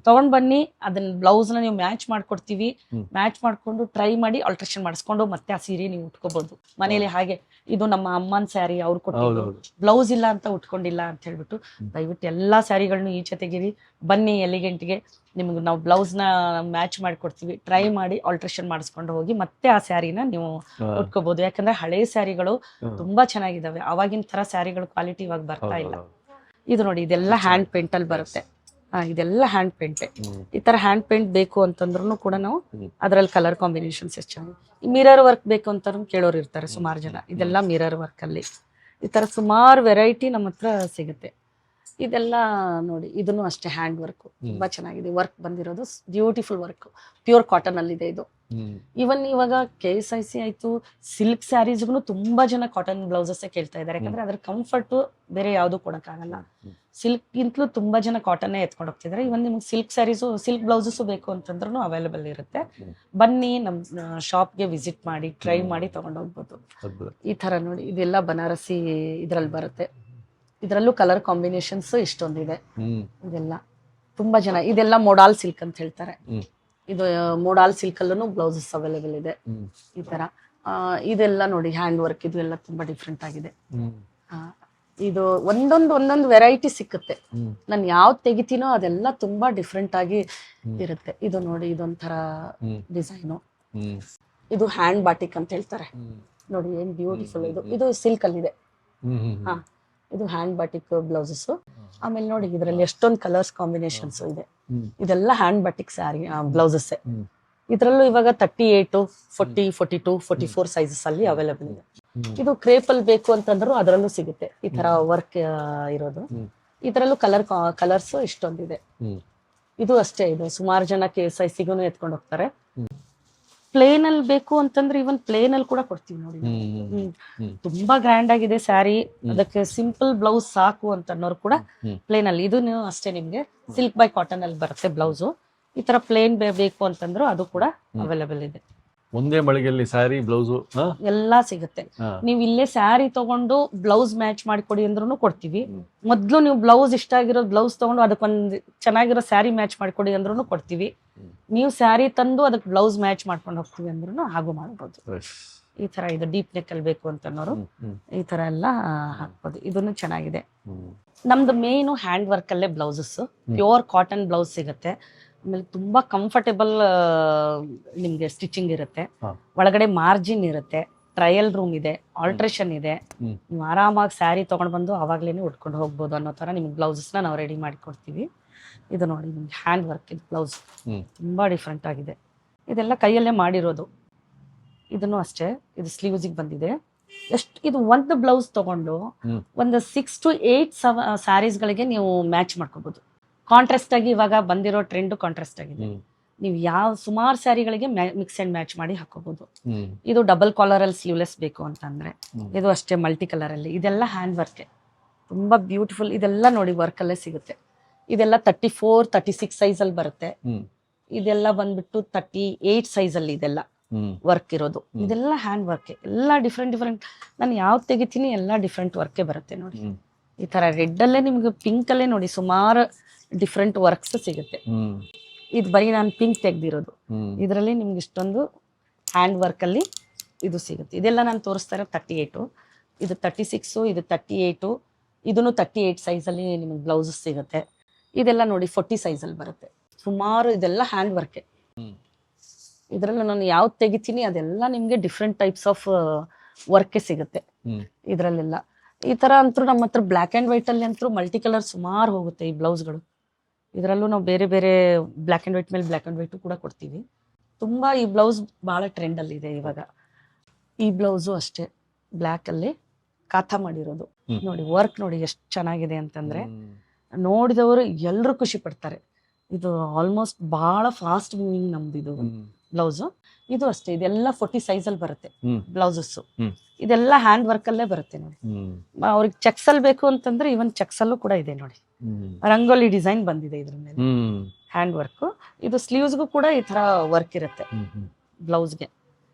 S2: ತಗೊಂಡ್ ಬನ್ನಿ, ಅದನ್ನ ಬ್ಲೌಸ್ ನ ನೀವು ಮ್ಯಾಚ್ ಮಾಡ್ಕೊಡ್ತೀವಿ. ಮ್ಯಾಚ್ ಮಾಡ್ಕೊಂಡು ಟ್ರೈ ಮಾಡಿ ಆಲ್ಟ್ರೇಷನ್ ಮಾಡಿಸ್ಕೊಂಡು ಮತ್ತೆ ಆ ಸೀರೆ ನೀವು ಉಟ್ಕೋಬಹುದು ಮನೇಲಿ. ಹಾಗೆ ಇದು ನಮ್ಮ ಅಮ್ಮನ ಸ್ಯಾರಿ, ಅವ್ರು ಕೊಟ್ಟಿದ್ದು ಬ್ಲೌಸ್ ಇಲ್ಲ ಅಂತ ಉಟ್ಕೊಂಡಿಲ್ಲ ಅಂತ ಹೇಳ್ಬಿಟ್ಟು. ದಯವಿಟ್ಟು ಎಲ್ಲಾ ಸ್ಯಾರಿಗಳನ್ನ ಈಚೆ ತೆಗೀರಿ, ಬನ್ನಿ ಎಲಿಗೆಂಟ್ಗೆ. ನಿಮ್ಗೆ ನಾವು ಬ್ಲೌಸ್ ನ ಮ್ಯಾಚ್ ಮಾಡ್ಕೊಡ್ತೀವಿ. ಟ್ರೈ ಮಾಡಿ ಆಲ್ಟ್ರೇಷನ್ ಮಾಡಿಸ್ಕೊಂಡು ಹೋಗಿ ಮತ್ತೆ ಆ ಸ್ಯಾರಿನ ನೀವು ಉಟ್ಕೋಬಹುದು. ಯಾಕಂದ್ರೆ ಹಳೆ ಸ್ಯಾರಿಗಳು ತುಂಬಾ ಚೆನ್ನಾಗಿದಾವೆ. ಅವಾಗಿನ ತರ ಸ್ಯಾರಿಗಳು ಕ್ವಾಲಿಟಿ ಇವಾಗ ಬರ್ತಾ ಇಲ್ಲ. ಇದು ನೋಡಿ, ಇದೆಲ್ಲ ಹ್ಯಾಂಡ್ ಪೇಂಟ್ ಅಲ್ಲಿ ಬರುತ್ತೆ. ಇದೆಲ್ಲ ಹ್ಯಾಂಡ್ ಪೇಂಟ್. ಈ ತರ ಹ್ಯಾಂಡ್ ಪೇಂಟ್ ಬೇಕು ಅಂತಂದ್ರೂ ಕೂಡ ನಾವು ಅದ್ರಲ್ಲಿ ಕಲರ್ ಕಾಂಬಿನೇಷನ್ಸ್ ಎಷ್ಟು ಚೆನ್ನಾಗಿ. ಮಿರರ್ ವರ್ಕ್ ಬೇಕು ಅಂತ ಕೇಳೋರು ಇರ್ತಾರೆ ಸುಮಾರು ಜನ. ಇದೆಲ್ಲ ಮಿರರ್ ವರ್ಕ್ ಅಲ್ಲಿ ಈ ತರ ಸುಮಾರು ವೆರೈಟಿ ನಮ್ಮ ಹತ್ರ ಸಿಗುತ್ತೆ. ಇದೆಲ್ಲ ನೋಡಿ, ಇದನ್ನು ಅಷ್ಟೇ ಹ್ಯಾಂಡ್ ವರ್ಕ್ ತುಂಬಾ ಚೆನ್ನಾಗಿದೆ. ವರ್ಕ್ ಬಂದಿರೋದು ಬ್ಯೂಟಿಫುಲ್ ವರ್ಕ್, ಪ್ಯೂರ್ ಕಾಟನ್ ಅಲ್ಲಿ ಇದೆ ಇದು. ಇವನ್ ಇವಾಗ KSIC ಆಯ್ತು, ಸಿಲ್ಕ್ ಸ್ಯಾರೀಸ್ಗೂ ತುಂಬಾ ಜನ ಕಾಟನ್ ಬ್ಲೌಸಸ್ ಕೇಳ್ತಾ ಇದಾರೆ. ಯಾಕಂದ್ರೆ ಅದ್ರ ಕಂಫರ್ಟ್ ಬೇರೆ ಯಾವ್ದು ಕೊಡಕ್ಕಾಗಲ್ಲ. ಸಿಲ್ಕ್ ಗಿಂತಲೂ ತುಂಬಾ ಜನ ಕಾಟನ್ ಎತ್ಕೊಂಡು ಹೋಗ್ತಿದ್ದಾರೆ. ಇವನ್ ನಿಮ್ಗೆ ಸಿಲ್ಕ್ ಸ್ಯಾರೀಸು, ಸಿಲ್ಕ್ ಬ್ಲೌಸಸ್ ಬೇಕು ಅಂತಂದ್ರೂ ಅವೈಲೇಬಲ್ ಇರುತ್ತೆ. ಬನ್ನಿ, ನಮ್ ಶಾಪ್ಗೆ ವಿಸಿಟ್ ಮಾಡಿ, ಟ್ರೈ ಮಾಡಿ ತಗೊಂಡು ಹೋಗ್ಬೋದು. ಈ ತರ ನೋಡಿ, ಇದೆಲ್ಲ ಬನಾರಸಿ ಇದ್ರಲ್ಲಿ ಬರುತ್ತೆ. ಇದರಲ್ಲೂ ಕಲರ್ ಕಾಂಬಿನೇಷನ್ಸ್ ಇಷ್ಟೊಂದಿದೆ. ಇದೆಲ್ಲ ತುಂಬಾ ಜನ ಇದೆಲ್ಲ ಮೋಡಾಲ್ ಸಿಲ್ಕ್ ಅಂತ ಹೇಳ್ತಾರೆ.
S3: ಹ್ಮ್.
S2: ಇದು ಮೋಡಾಲ್ ಸಿಲ್ಕ್ ಅಲ್ಲೂ ಬ್ಲೌಸಸ್ ಅವೈಲೇಬಲ್ ಇದೆ. ಈ ತರ ಇದೆಲ್ಲ ನೋಡಿ ಹ್ಯಾಂಡ್ ವರ್ಕ್, ಇದು ಎಲ್ಲ ತುಂಬಾ ಡಿಫ್ರೆಂಟ್ ಆಗಿದೆ. ಇದು ಒಂದೊಂದು ವೆರೈಟಿ ಸಿಕ್ಕುತ್ತೆ. ನಾನು ಯಾವ್ದು ತೆಗಿತೀನೋ ಅದೆಲ್ಲ ತುಂಬಾ ಡಿಫ್ರೆಂಟ್ ಆಗಿ ಇರುತ್ತೆ. ಇದು ನೋಡಿ ಇದೊಂಥರ ಡಿಸೈನು. ಇದು ಹ್ಯಾಂಡ್ ಬಾಟಿಕ್ ಅಂತ ಹೇಳ್ತಾರೆ. ನೋಡಿ ಏನ್ ಬ್ಯೂಟಿಫುಲ್ ಇದು. ಇದು ಸಿಲ್ಕ್ ಅಲ್ಲಿ ಇದೆ. ಹಾ, ಇದು ಹ್ಯಾಂಡ್ ಬಾಟಿಕ್ ಬ್ಲೌಸಸ್. ಆಮೇಲೆ ನೋಡಿ ಇದರಲ್ಲಿ ಎಷ್ಟೊಂದು ಕಲರ್ಸ್ ಕಾಂಬಿನೇಷನ್ಸ್ ಇದೆ. ಇದೆಲ್ಲ ಹ್ಯಾಂಡ್ ಬಾಟಿಕ್ ಸ್ಯಾರಿ ಬ್ಲೌಸಸ್. ಇದರಲ್ಲೂ ಇವಾಗ 38, 40, 42, 44 ಸೈಜಸ್ ಅಲ್ಲಿ ಅವೈಲೇಬಲ್ ಇದೆ. ಇದು ಕ್ರೇಪ್ ಅಲ್ಲಿ ಬೇಕು ಅಂತಂದ್ರೂ ಅದರಲ್ಲೂ ಸಿಗುತ್ತೆ ಈ ತರ ವರ್ಕ್ ಇರೋದು. ಇದರಲ್ಲೂ ಕಲರ್ಸ್ ಇಷ್ಟೊಂದಿದೆ. ಇದು ಅಷ್ಟೇ, ಇದು ಸುಮಾರು ಜನಕ್ಕೆ ಸೈಸಿಗೂ ಎತ್ಕೊಂಡು ಹೋಗ್ತಾರೆ. ಪ್ಲೇನ್ ಅಲ್ಲಿ ಬೇಕು ಅಂತಂದ್ರೆ ಇವನ್ ಪ್ಲೇನ್ ಅಲ್ಲಿ ಕೂಡ ಕೊಡ್ತೀವಿ ನೋಡಿ. ತುಂಬಾ ಗ್ರ್ಯಾಂಡ್ ಆಗಿದೆ ಸ್ಯಾರಿ, ಅದಕ್ಕೆ ಸಿಂಪಲ್ ಬ್ಲೌಸ್ ಸಾಕು ಅಂತ ಅನ್ನೋರು ಕೂಡ ಪ್ಲೇನ್ ಅಲ್ಲಿ. ಇದು ಅಷ್ಟೇ ನಿಮ್ಗೆ ಸಿಲ್ಕ್ ಬೈ ಕಾಟನ್ ಅಲ್ಲಿ ಬರುತ್ತೆ ಬ್ಲೌಸ್. ಈ ತರ ಪ್ಲೇನ್ ಬೇಕು ಅಂತಂದ್ರು ಅದು ಕೂಡ ಅವೈಲೇಬಲ್ ಇದೆ.
S3: ಒಂದೇ ಮಳಿಗೆಯಲ್ಲಿ ಸ್ಯಾರಿ ಬ್ಲೌಸ್
S2: ಎಲ್ಲಾ ಸಿಗುತ್ತೆ. ನೀವು ಇಲ್ಲೇ ಸ್ಯಾರಿ ತಗೊಂಡು ಬ್ಲೌಸ್ ಮ್ಯಾಚ್ ಮಾಡಿಕೊಡಿ ಅಂದ್ರೂ ಕೊಡ್ತೀವಿ. ಮೊದ್ಲು ನೀವು ಬ್ಲೌಸ್ ಇಷ್ಟ ಆಗಿರೋ ಬ್ಲೌಸ್ ತಗೊಂಡು ಅದಕ್ಕೊಂದು ಚೆನ್ನಾಗಿರೋ ಸ್ಯಾರಿ ಮ್ಯಾಚ್ ಮಾಡಿಕೊಡಿ ಅಂದ್ರೂ ಕೊಡ್ತೀವಿ. ನೀವು ಸ್ಯಾರಿ ತಂದು ಅದಕ್ಕೆ ಬ್ಲೌಸ್ ಮ್ಯಾಚ್ ಮಾಡ್ಕೊಂಡು ಹೋಗ್ತೀವಿ ಅಂದ್ರೂ ಹಾಗೂ ಮಾಡ್ಬೋದು. ಈ ತರ ಇದು ಡೀಪ್ ನೆಕ್ ಅಲ್ಲಿ ಬೇಕು ಅಂತ ಅನ್ನೋರು ಈ ತರ ಎಲ್ಲ ಹಾಕ್ಬೋದು. ಇದನ್ನು ಚೆನ್ನಾಗಿದೆ. ನಮ್ದು ಮೇನು ಹ್ಯಾಂಡ್ ವರ್ಕ್ ಅಲ್ಲೇ ಬ್ಲೌಸಸ್, ಪ್ಯೂರ್ ಕಾಟನ್ ಬ್ಲೌಸ್ ಸಿಗುತ್ತೆ. ಆಮೇಲೆ ತುಂಬಾ ಕಂಫರ್ಟೇಬಲ್ ನಿಮ್ಗೆ ಸ್ಟಿಚಿಂಗ್ ಇರುತ್ತೆ. ಒಳಗಡೆ ಮಾರ್ಜಿನ್ ಇರುತ್ತೆ, ಟ್ರಯಲ್ ರೂಮ್ ಇದೆ, ಆಲ್ಟ್ರೇಷನ್ ಇದೆ. ನೀವು ಆರಾಮಾಗಿ ಸ್ಯಾರಿ ತಗೊಂಡ್ ಬಂದು ಅವಾಗ್ಲೇನೆ ಉಟ್ಕೊಂಡು ಹೋಗ್ಬೋದು ಅನ್ನೋ ತರ ನಿಮ್ಗೆ ಬ್ಲೌಸಸ್ನ ನಾವು ರೆಡಿ ಮಾಡಿ ಕೊಡ್ತೀವಿ. ಇದು ನೋಡಿ ನಿಮ್ಗೆ ಹ್ಯಾಂಡ್ ವರ್ಕ್ ಇದು ಬ್ಲೌಸ್ ತುಂಬಾ ಡಿಫ್ರೆಂಟ್ ಆಗಿದೆ. ಇದೆಲ್ಲ ಕೈಯಲ್ಲೇ ಮಾಡಿರೋದು. ಇದನ್ನು ಅಷ್ಟೇ, ಇದು ಸ್ಲೀವ್ಸಿಗೆ ಬಂದಿದೆ. ಇದು ಒಂದು ಬ್ಲೌಸ್ ತಗೊಂಡು ಒಂದು 6 to 8 ಸ್ಯಾರೀಸ್ಗಳಿಗೆ ನೀವು ಮ್ಯಾಚ್ ಮಾಡ್ಕೋಬಹುದು. ಕಾಂಟ್ರಾಸ್ಟ್ ಆಗಿ ಇವಾಗ ಬಂದಿರೋ ಟ್ರೆಂಡ್ ಕಾಂಟ್ರಾಸ್ಟ್ ಆಗಿದೆ. ನೀವು ಯಾವ ಸುಮಾರು ಸ್ಯಾರಿಗಳಿಗೆ ಮಿಕ್ಸ್ ಅಂಡ್ ಮ್ಯಾಚ್ ಮಾಡಿ ಹಾಕೋಬಹುದು. ಇದು ಡಬಲ್ ಕಾಲರ್ ಅಲ್ಲಿ ಸ್ಲೀವ್ಲೆಸ್ ಬೇಕು ಅಂತಂದ್ರೆ ಇದು ಅಷ್ಟೇ ಮಲ್ಟಿ ಕಲರ್ ಅಲ್ಲಿ. ಇದೆಲ್ಲ ಹ್ಯಾಂಡ್ ವರ್ಕ್ ತುಂಬಾ ಬ್ಯೂಟಿಫುಲ್. ಇದೆಲ್ಲ ನೋಡಿ ವರ್ಕ್ ಅಲ್ಲೇ ಸಿಗುತ್ತೆ. ಇದೆಲ್ಲ 34, 36 ಸೈಜ್ ಅಲ್ಲಿ ಬರುತ್ತೆ. ಇದೆಲ್ಲ ಬಂದ್ಬಿಟ್ಟು 38 ಸೈಜ್ ಅಲ್ಲಿ ಇದೆಲ್ಲ ವರ್ಕ್ ಇರೋದು. ಇದೆಲ್ಲ ಹ್ಯಾಂಡ್ ವರ್ಕ್, ಎಲ್ಲ ಡಿಫ್ರೆಂಟ್. ನಾನು ಯಾವ್ದು ತೆಗಿತೀನಿ ಎಲ್ಲ ಡಿಫ್ರೆಂಟ್ ವರ್ಕೇ ಬರುತ್ತೆ ನೋಡಿ. ಈ ತರ ರೆಡ್ ಅಲ್ಲೇ ನಿಮ್ಗೆ ಪಿಂಕ್ ಅಲ್ಲೇ ನೋಡಿ ಸುಮಾರು ಡಿಫ್ರೆಂಟ್ ವರ್ಕ್ಸ್ ಸಿಗುತ್ತೆ. ಇದು ಬರೀ ನಾನು ಪಿಂಕ್ ತೆಗ್ದಿರೋದು. ಇದರಲ್ಲಿ ನಿಮ್ಗೆ ಇಷ್ಟೊಂದು ಹ್ಯಾಂಡ್ ವರ್ಕ್ ಅಲ್ಲಿ ಇದು ಸಿಗುತ್ತೆ. ಇದೆಲ್ಲ ನಾನು ತೋರಿಸ್ತಾ ಇರೋ 38, ಇದು 36, ಇದು 38, ಇದನ್ನು 38 ಸೈಜ್ ಅಲ್ಲಿ ನಿಮ್ಗೆ ಬ್ಲೌಸಸ್ ಸಿಗುತ್ತೆ. ಇದೆಲ್ಲ ನೋಡಿ 40 ಸೈಜ್ ಅಲ್ಲಿ ಬರುತ್ತೆ. ಸುಮಾರು ಇದೆಲ್ಲ ಹ್ಯಾಂಡ್ ವರ್ಕ್. ಇದರಲ್ಲಿ ನಾನು ಯಾವ್ದು ತೆಗಿತೀನಿ ಅದೆಲ್ಲ ನಿಮ್ಗೆ ಡಿಫ್ರೆಂಟ್ ಟೈಪ್ಸ್ ಆಫ್ ವರ್ಕೇ ಸಿಗುತ್ತೆ ಇದರಲ್ಲೆಲ್ಲ. ಈ ತರ ಅಂತೂ ನಮ್ಮ ಹತ್ರ ಬ್ಲ್ಯಾಕ್ ಅಂಡ್ ವೈಟ್ ಅಲ್ಲಿ ಅಂತೂ ಮಲ್ಟಿ ಕಲರ್ ಸುಮಾರು ಹೋಗುತ್ತೆ ಈ ಬ್ಲೌಸ್ಗಳು. ಇದರಲ್ಲೂ ನಾವು ಬೇರೆ ಬೇರೆ ಬ್ಲ್ಯಾಕ್ ಅಂಡ್ ವೈಟ್ ಮೇಲೆ ಬ್ಲ್ಯಾಕ್ ಅಂಡ್ ವೈಟು ಕೂಡ ಕೊಡ್ತೀವಿ. ತುಂಬಾ ಈ ಬ್ಲೌಸ್ ಬಹಳ ಟ್ರೆಂಡ್ ಅಲ್ಲಿ ಇದೆ ಇವಾಗ. ಈ ಬ್ಲೌಸು ಅಷ್ಟೇ ಬ್ಲ್ಯಾಕ್ ಅಲ್ಲಿ ಕಾಥಾ ಮಾಡಿರೋದು. ನೋಡಿ ವರ್ಕ್ ನೋಡಿ ಎಷ್ಟು ಚೆನ್ನಾಗಿದೆ ಅಂತಂದ್ರೆ ನೋಡಿದವರು ಎಲ್ಲರೂ ಖುಷಿ ಪಡ್ತಾರೆ. ಇದು ಆಲ್ಮೋಸ್ಟ್ ಬಹಳ ಫಾಸ್ಟ್ ಮೂವಿಂಗ್ ನಮ್ದು ಇದು ಬ್ಲೌಸ್. ಇದು ಅಷ್ಟೇ, ಇದೆಲ್ಲ 40 ಸೈಜ್ ಅಲ್ಲಿ ಬರುತ್ತೆ ಬ್ಲೌಸಸ್. ಇದೆಲ್ಲ ಹ್ಯಾಂಡ್ ವರ್ಕ್ ಅಲ್ಲೇ ಬರುತ್ತೆ ನೋಡಿ. ಅವ್ರಿಗೆ ಚೆಕ್ಸ್ ಅಲ್ಲಿ ಬೇಕು ಅಂತಂದ್ರೆ ಇವನ್ ಚೆಕ್ಸ್ ಅಲ್ಲೂ ಕೂಡ ಇದೆ ನೋಡಿ. ರಂಗೋಲಿ ಡಿಸೈನ್ ಬಂದಿದೆ ಇದ್ರ ಮೇಲೆ ಹ್ಯಾಂಡ್ ವರ್ಕ್. ಇದು ಸ್ಲೀವ್ಸ್ಗೂ ಕೂಡ ಈ ತರ ವರ್ಕ್ ಇರುತ್ತೆ ಬ್ಲೌಸ್ಗೆ.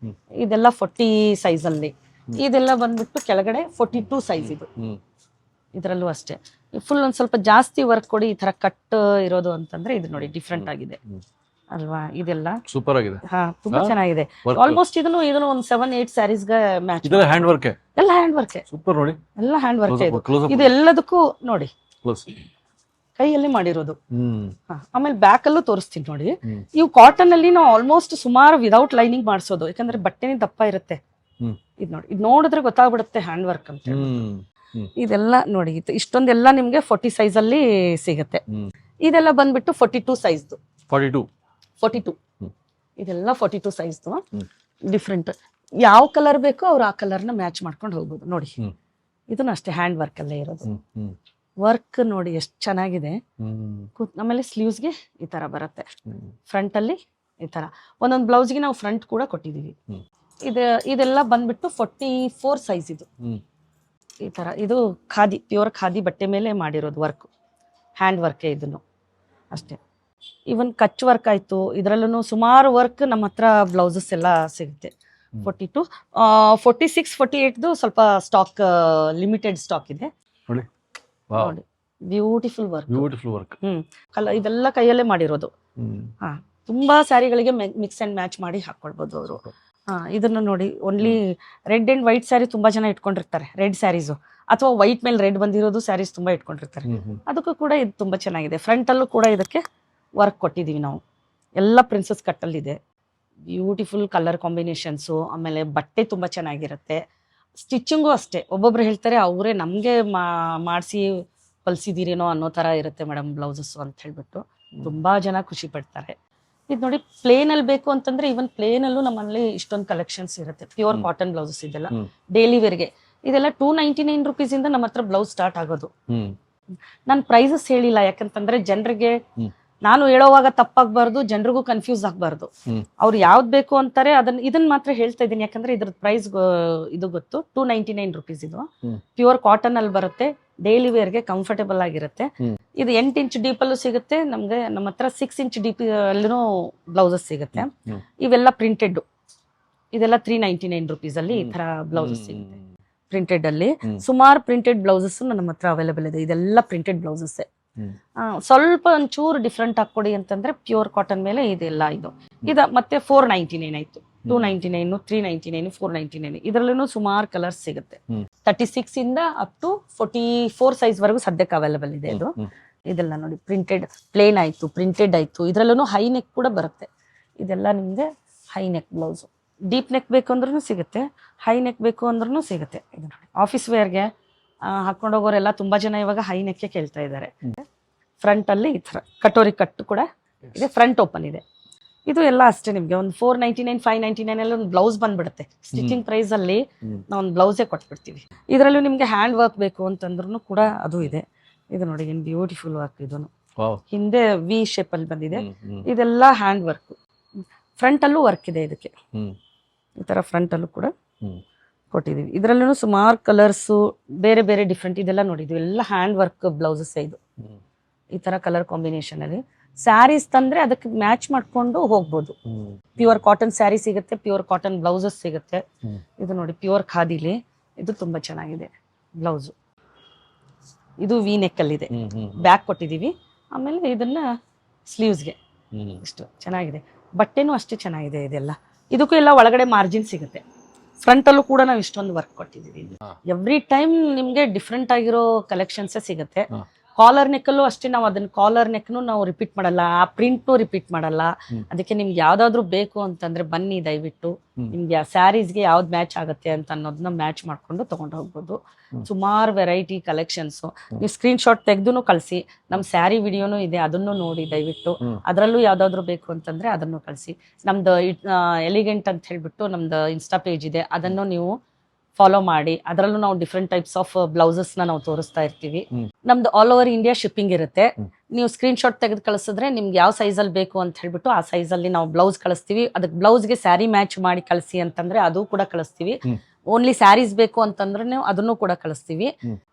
S2: ಇದೆಲ್ಲ 40 ಸೈಜ್ ಅಲ್ಲಿ. ಇದೆಲ್ಲ ಬಂದ್ಬಿಟ್ಟು ಕೆಳಗಡೆ 42 ಸೈಜ್ ಇದು. ಇದರಲ್ಲೂ ಅಷ್ಟೇ ಫುಲ್ ಒಂದ್ ಸ್ವಲ್ಪ ಜಾಸ್ತಿ ವರ್ಕ್ ಕೊಡಿ ಈ ತರ ಕಟ್ ಇರೋದು ಅಂತಂದ್ರೆ ಇದು ನೋಡಿ ಡಿಫ್ರೆಂಟ್ ಆಗಿದೆ ಅಲ್ವಾ. ಇದೆಲ್ಲ
S3: ಸೂಪರ್ ಆಗಿದೆ.
S2: ಹಾ, ತುಂಬಾ ಚೆನ್ನಾಗಿದೆ. ಆಲ್ಮೋಸ್ಟ್ ಇದನ್ನು ಒಂದು 7-8 ಸ್ಯಾರೀಸ್ಗೆ ಮ್ಯಾಚ್.
S3: ಇದೆಲ್ಲ ಹ್ಯಾಂಡ್ ವರ್ಕ್,
S2: ಎಲ್ಲ ಹ್ಯಾಂಡ್ ವರ್ಕ್,
S3: ಸೂಪರ್ ನೋಡಿ.
S2: ಎಲ್ಲ ಹ್ಯಾಂಡ್ ವರ್ಕ್ ಇದು ಎಲ್ಲದಕ್ಕೂ ನೋಡಿ ಕೈಯಲ್ಲಿ ಮಾಡಿರೋದು. ಆಮೇಲೆ ಬ್ಯಾಕ್ ಅಲ್ಲೂ ತೋರಿಸ್ತೀನಿ ನೋಡಿ. ಇವು ಕಾಟನ್ ಅಲ್ಲಿ ನಾವು ಆಲ್ಮೋಸ್ಟ್ ಸುಮಾರು ವಿದೌಟ್ ಲೈನಿಂಗ್ ಮಾಡಿಸೋದು, ಯಾಕಂದ್ರೆ ಬಟ್ಟೆನೇ ದಪ್ಪ ಇರುತ್ತೆ. ಇದು ನೋಡಿ, ಇದು ನೋಡಿದ್ರೆ ಗೊತ್ತಾಗ್ಬಿಡುತ್ತೆ ಹ್ಯಾಂಡ್ ವರ್ಕ್ ಅಂತ. ಇದೆಲ್ಲ ನೋಡಿ ಇಷ್ಟೊಂದೆಲ್ಲ ನಿಮ್ಗೆ 40 ಸೈಜ್ ಅಲ್ಲಿ ಸಿಗುತ್ತೆ. ಇದೆಲ್ಲ ಬಂದ್ಬಿಟ್ಟು 42 ಸೈಜ್ದು. 42 ಇದೆಲ್ಲ 42 ಸೈಜ್ದು. ಡಿಫ್ರೆಂಟ್ ಯಾವ ಕಲರ್ ಬೇಕೋ ಅವ್ರು ಆ ಕಲರ್ನ ಮ್ಯಾಚ್ ಮಾಡ್ಕೊಂಡು ಹೋಗ್ಬೋದು ನೋಡಿ. ಇದನ್ನು ಅಷ್ಟೇ ಹ್ಯಾಂಡ್ ವರ್ಕ್ ಅಲ್ಲೇ ಇರೋದು. ವರ್ಕ್ ನೋಡಿ ಎಷ್ಟು ಚೆನ್ನಾಗಿದೆ. ಆಮೇಲೆ ಸ್ಲೀವ್ಸ್ಗೆ ಈ ತರ ಬರುತ್ತೆ. ಫ್ರಂಟ್ ಅಲ್ಲಿ ಈ ತರ ಒಂದೊಂದು ಬ್ಲೌಸ್ಗೆ ನಾವು ಫ್ರಂಟ್ ಕೂಡ ಕೊಟ್ಟಿದೀವಿ. ಇದೆಲ್ಲ ಬಂದ್ಬಿಟ್ಟು 44 ಸೈಜ್ ಇದು. ಈ ತರ ಇದು ಖಾದಿ, ಪ್ಯೂರ್ ಖಾದಿ ಬಟ್ಟೆ ಮೇಲೆ ಮಾಡಿರೋದು ವರ್ಕ್, ಹ್ಯಾಂಡ್ ವರ್ಕೇ ಇದನ್ನು ಅಷ್ಟೇ. ಇವನ್ ಕಚ್ ವರ್ಕ್ ಆಯ್ತು, ಇದ್ರಲ್ಲೂ ಸುಮಾರು ವರ್ಕ್ ನಮ್ಮ ಹತ್ರ ಬ್ಲೌಸಸ್ ಎಲ್ಲ ಸಿಗುತ್ತೆ. 42, 46, 48 ಸ್ವಲ್ಪ ಸ್ಟಾಕ್ ಲಿಮಿಟೆಡ್ ಸ್ಟಾಕ್ ಇದೆ ನೋಡಿ. Beautiful work.
S3: Beautiful work.
S2: ಇದೆಲ್ಲ ಕೈಯಲ್ಲೇ ಮಾಡಿರೋದು. ಹಾ, ತುಂಬಾ ಸ್ಯಾರಿಗಳಿಗೆ ಮಿಕ್ಸ್ ಅಂಡ್ ಮ್ಯಾಚ್ ಮಾಡಿ ಹಾಕೊಳ್ಬಹುದು ಅವರು. ಇದನ್ನು ನೋಡಿ, only red and white sari ತುಂಬಾ ಜನ ಇಟ್ಕೊಂಡಿರ್ತಾರೆ, ರೆಡ್ ಸ್ಯಾರೀಸು ಅಥವಾ ವೈಟ್ ಮೇಲೆ ರೆಡ್ ಬಂದಿರೋದು ಸ್ಯಾರೀಸ್ ತುಂಬಾ ಇಟ್ಕೊಂಡಿರ್ತಾರೆ. ಅದಕ್ಕೂ ಕೂಡ ಇದು ತುಂಬಾ ಚೆನ್ನಾಗಿದೆ. ಫ್ರಂಟ್ ಅಲ್ಲೂ ಕೂಡ ಇದಕ್ಕೆ ವರ್ಕ್ ಕೊಟ್ಟಿದೀವಿ ನಾವು, ಎಲ್ಲ ಪ್ರಿನ್ಸಸ್ ಕಟ್ಟಲ್ಲಿದೆ. ಬ್ಯೂಟಿಫುಲ್ ಕಲರ್ ಕಾಂಬಿನೇಷನ್ಸು, ಆಮೇಲೆ ಬಟ್ಟೆ ತುಂಬಾ ಚೆನ್ನಾಗಿರುತ್ತೆ. ಸ್ಟಿಚಿಂಗು ಅಷ್ಟೇ, ಒಬ್ಬೊಬ್ರು ಹೇಳ್ತಾರೆ ಅವರೇ ನಮಗೆ ಮಾಡಿಸಿ ಹೊಲಿಸಿದಿರೇನೋ ಅನ್ನೋ ತರ ಇರುತ್ತೆ ಮೇಡಮ್ ಬ್ಲೌಸಸ್ ಅಂತ ಹೇಳ್ಬಿಟ್ಟು ತುಂಬಾ ಜನ ಖುಷಿ ಪಡ್ತಾರೆ. ಇದು ನೋಡಿ, ಪ್ಲೇನ್ ಅಲ್ಲಿ ಬೇಕು ಅಂತಂದ್ರೆ ಈವನ್ ಪ್ಲೇನ್ ಅಲ್ಲೂ ನಮ್ಮಲ್ಲಿ ಇಷ್ಟೊಂದು ಕಲೆಕ್ಷನ್ಸ್ ಇರುತ್ತೆ. ಪ್ಯೂರ್ ಕಾಟನ್ ಬ್ಲೌಸಸ್ ಇದೆಲ್ಲ ಡೈಲಿ ವೇರ್ಗೆ. ಇದೆಲ್ಲ 299 rupees ಇಂದ ನಮ್ಮ ಹತ್ರ ಬ್ಲೌಸ್ ಸ್ಟಾರ್ಟ್ ಆಗೋದು. ನಾನು ಪ್ರೈಸಸ್ ಹೇಳಿಲ್ಲ, ಯಾಕಂತಂದ್ರೆ ಜನರಿಗೆ ನಾನು ಹೇಳೋವಾಗ ತಪ್ಪಾಗಬಾರ್ದು, ಜನರಿಗೂ ಕನ್ಫ್ಯೂಸ್ ಆಗಬಾರ್ದು. ಅವ್ರು ಯಾವ್ದು ಬೇಕು ಅಂತಾರೆ ಇದನ್ನ ಮಾತ್ರ ಹೇಳ್ತಾ ಇದ್ದೀನಿ, ಯಾಕಂದ್ರೆ ಇದ್ರ ಪ್ರೈಸ್ ಇದು ಗೊತ್ತು. 299 rupees ಇದು. ಪ್ಯೂರ್ ಕಾಟನ್ ಅಲ್ಲಿ ಬರುತ್ತೆ, ಡೈಲಿ ವೇರ್ಗೆ ಕಂಫರ್ಟೇಬಲ್ ಆಗಿರುತ್ತೆ. ಇದು 8 ಇಂಚ್ ಡೀಪ್ ಅಲ್ಲೂ ಸಿಗುತ್ತೆ ನಮ್ಗೆ. ನಮ್ಮ ಹತ್ರ 6 ಇಂಚ್ ಡೀಪ್ ಅಲ್ಲೂ ಬ್ಲೌಸಸ್ ಸಿಗುತ್ತೆ. ಇವೆಲ್ಲ ಪ್ರಿಂಟೆಡ್, ಇದೆಲ್ಲ 399 rupees ಅಲ್ಲಿ ಈ ತರ ಬ್ಲೌಸಸ್ ಸಿಗುತ್ತೆ. ಪ್ರಿಂಟೆಡ್ ಅಲ್ಲಿ ಸುಮಾರು ಪ್ರಿಂಟೆಡ್ ಬ್ಲೌಸಸ್ ನಮ್ಮ ಹತ್ರ ಅವೈಲೇಬಲ್ ಇದೆ. ಇದೆಲ್ಲ ಪ್ರಿಂಟೆಡ್ ಬ್ಲೌಸಸ್. ಸ್ವಲ್ಪ ಒಂಚೂರು ಡಿಫ್ರೆಂಟ್ ಹಾಕೊಡಿ ಅಂತಂದ್ರೆ ಪ್ಯೂರ್ ಕಾಟನ್ ಮೇಲೆ ಇದೆಲ್ಲ ಇದು ಮತ್ತೆ 499 ಆಯ್ತು. 299, 399, 499. ಇದರಲ್ಲೂ ಸುಮಾರು ಕಲರ್ಸ್ ಸಿಗುತ್ತೆ. 36 ಇಂದ ಅಪ್ ಟು 44 ಸೈಜ್ ವರೆಗೂ ಸದ್ಯಕ್ಕೆ ಅವೈಲೇಬಲ್ ಇದೆ ಇದು. ಇದೆಲ್ಲ ನೋಡಿ, ಪ್ರಿಂಟೆಡ್ ಪ್ಲೇನ್ ಆಯ್ತು, ಪ್ರಿಂಟೆಡ್ ಆಯ್ತು. ಇದ್ರಲ್ಲೂ ಹೈ ನೆಕ್ ಕೂಡ ಬರುತ್ತೆ. ಇದೆಲ್ಲ ನಿಮ್ಗೆ high neck blouse. Deep neck ಬೇಕು ಅಂದ್ರೂ ಸಿಗುತ್ತೆ, ಹೈ ನೆಕ್ ಬೇಕು ಅಂದ್ರೂ ಸಿಗುತ್ತೆ. ಇದು ನೋಡಿ, ಆಫೀಸ್ ವೇರ್ಗೆ ಹಾಕೊಂಡೋಗೋರೆಲ್ಲ ತುಂಬಾ ಜನ ಇವಾಗ ಹೈ ನೆಕ್ಕೆ ಕೇಳ್ತಾ ಇದ್ದಾರೆ. ಫ್ರಂಟ್ ಅಲ್ಲಿ ಈ ತರ ಕಟೋರಿ ಕಟ್ಟು ಕೂಡ ಇದೆ, ಫ್ರಂಟ್ ಓಪನ್ ಇದೆ. ಇದು ಎಲ್ಲ ಅಷ್ಟೇ, ನಿಮ್ಗೆ ಒಂದು 499, 599 ಅಲ್ಲಿ ಒಂದು ಬ್ಲೌಸ್ ಬಂದ್ಬಿಡುತ್ತೆ. ಸ್ಟಿಚಿಂಗ್ ಪ್ರೈಸ್ ಅಲ್ಲಿ ನಾವು ಒಂದು ಬ್ಲೌಸೇ ಕೊಟ್ಬಿಡ್ತೀವಿ. ಇದರಲ್ಲೂ ನಿಮ್ಗೆ ಹ್ಯಾಂಡ್ ವರ್ಕ್ ಬೇಕು ಅಂತಂದ್ರೂ ಕೂಡ ಅದು ಇದೆ. ಇದು ನೋಡಿ, ಏನ್ ಬ್ಯೂಟಿಫುಲ್ ವರ್ಕ್. ಇದನ್ನು ಹಿಂದೆ ವಿ ಶೇಪ್ ಅಲ್ಲಿ ಬಂದಿದೆ. ಇದೆಲ್ಲ ಹ್ಯಾಂಡ್ ವರ್ಕ್. ಫ್ರಂಟ್ ಅಲ್ಲೂ ವರ್ಕ್ ಇದೆ ಇದಕ್ಕೆ. ಈ ತರ ಫ್ರಂಟ್ ಅಲ್ಲೂ ಕೂಡ ಕೊಟ್ಟಿದೀವಿ. ಇದರಲ್ಲೂ ಸುಮಾರು ಕಲರ್ಸ್, ಬೇರೆ ಬೇರೆ ಡಿಫ್ರೆಂಟ್. ಇದೆಲ್ಲ ನೋಡಿದ್ವಿ, ಎಲ್ಲ ಹ್ಯಾಂಡ್ ವರ್ಕ್ ಬ್ಲೌಸಸ್ ಇದು. ಈ ತರ ಕಲರ್ ಕಾಂಬಿನೇಷನ್ ಅಲ್ಲಿ ಸ್ಯಾರೀಸ್ ತಂದ್ರೆ ಅದಕ್ಕೆ ಮ್ಯಾಚ್ ಮಾಡ್ಕೊಂಡು ಹೋಗ್ಬೋದು. ಪ್ಯೂರ್ ಕಾಟನ್ ಸ್ಯಾರಿ ಸಿಗುತ್ತೆ, ಪ್ಯೂರ್ ಕಾಟನ್ ಬ್ಲೌಸಸ್ ಸಿಗುತ್ತೆ. ಇದು ನೋಡಿ, ಪ್ಯೂರ್ ಖಾದಿಲಿ ಇದು ತುಂಬಾ ಚೆನ್ನಾಗಿದೆ ಬ್ಲೌಸ್. ಇದು ವಿ ನೆಕ್ ಅಲ್ಲಿ ಇದೆ, ಬ್ಯಾಕ್ ಕೊಟ್ಟಿದೀವಿ. ಆಮೇಲೆ ಇದನ್ನ ಸ್ಲೀವ್ಸ್ಗೆ ಇಷ್ಟು ಚೆನ್ನಾಗಿದೆ. ಬಟ್ಟೆನೂ ಅಷ್ಟೇ ಚೆನ್ನಾಗಿದೆ. ಇದೆಲ್ಲ ಇದಕ್ಕೂ ಎಲ್ಲ ಒಳಗಡೆ ಮಾರ್ಜಿನ್ ಸಿಗುತ್ತೆ. ಫ್ರಂಟ್ ಅಲ್ಲೂ ಕೂಡ ನಾವು ಇಷ್ಟೊಂದು ವರ್ಕ್ ಕೊಟ್ಟಿದ್ದೀವಿ. ಎವ್ರಿ ಟೈಮ್ ನಿಮ್ಗೆ ಡಿಫ್ರೆಂಟ್ ಆಗಿರೋ ಕಲೆಕ್ಷನ್ಸ್ ಸಿಗುತ್ತೆ. ಕಾಲರ್ ನೆಕ್ ಅಲ್ಲೂ ಅಷ್ಟೇ, ನಾವು ಅದನ್ನ ಕಾಲರ್ ನೆಕ್ನು ನಾವು ರಿಪೀಟ್ ಮಾಡಲ್ಲ, ಆ ಪ್ರಿಂಟ್ನು ರಿಪೀಟ್ ಮಾಡಲ್ಲ. ಅದಕ್ಕೆ ನಿಮ್ಗೆ ಯಾವ್ದಾದ್ರು ಬೇಕು ಅಂತಂದ್ರೆ ಬನ್ನಿ, ದಯವಿಟ್ಟು ನಿಮ್ಗೆ ಸ್ಯಾರೀಸ್ಗೆ ಯಾವ್ದು ಮ್ಯಾಚ್ ಆಗುತ್ತೆ ಅಂತ ಅನ್ನೋದನ್ನ ಮ್ಯಾಚ್ ಮಾಡ್ಕೊಂಡು ತಗೊಂಡು ಹೋಗ್ಬೋದು. ಸುಮಾರು ವೆರೈಟಿ ಕಲೆಕ್ಷನ್ಸ್. ನೀವು ಸ್ಕ್ರೀನ್ ಶಾಟ್ ತೆಗೆದು ಕಳಿಸಿ. ನಮ್ ಸ್ಯಾರಿ ವಿಡಿಯೋನು ಇದೆ, ಅದನ್ನು ನೋಡಿ ದಯವಿಟ್ಟು. ಅದರಲ್ಲೂ ಯಾವ್ದಾದ್ರು ಬೇಕು ಅಂತಂದ್ರೆ ಅದನ್ನು ಕಳಿಸಿ. ನಮ್ದು ಎಲಿಗೆಂಟ್ ಅಂತ ಹೇಳ್ಬಿಟ್ಟು ನಮ್ದು ಇನ್ಸ್ಟಾ ಪೇಜ್ ಇದೆ, ಅದನ್ನು ನೀವು ಫಾಲೋ ಮಾಡಿ. ಅದರಲ್ಲೂ ನಾವು ಡಿಫ್ರೆಂಟ್ ಟೈಪ್ಸ್ ಆಫ್ ಬ್ಲೌಸಸ್ ನಾವು ತೋರಿಸ್ತಾ ಇರ್ತೀವಿ. ನಮ್ದು ಆಲ್ ಓವರ್ ಇಂಡಿಯಾ ಶಿಪ್ಪಿಂಗ್ ಇರುತ್ತೆ. ನೀವು ಸ್ಕ್ರೀನ್ ಶಾಟ್ ತೆಗೆದು ಕಳಿಸಿದ್ರೆ ನಿಮ್ಗೆ ಯಾವ ಸೈಜ್ ಅಲ್ಲಿ ಬೇಕು ಅಂತ ಹೇಳ್ಬಿಟ್ಟು ಆ ಸೈಜ್ ಅಲ್ಲಿ ನಾವು ಬ್ಲೌಸ್ ಕಳಿಸ್ತೀವಿ. ಅದಕ್ಕೆ ಬ್ಲೌಸ್ಗೆ ಸ್ಯಾರಿ ಮ್ಯಾಚ್ ಮಾಡಿ ಕಳಿಸಿ ಅಂತಂದ್ರೆ ಅದು ಕೂಡ ಕಳಿಸ್ತೀವಿ. ಓನ್ಲಿ ಸ್ಯಾರೀಸ್ ಬೇಕು ಅಂತಂದ್ರೆ ನೀವು ಅದನ್ನು ಕೂಡ ಕಳಿಸ್ತೀವಿ.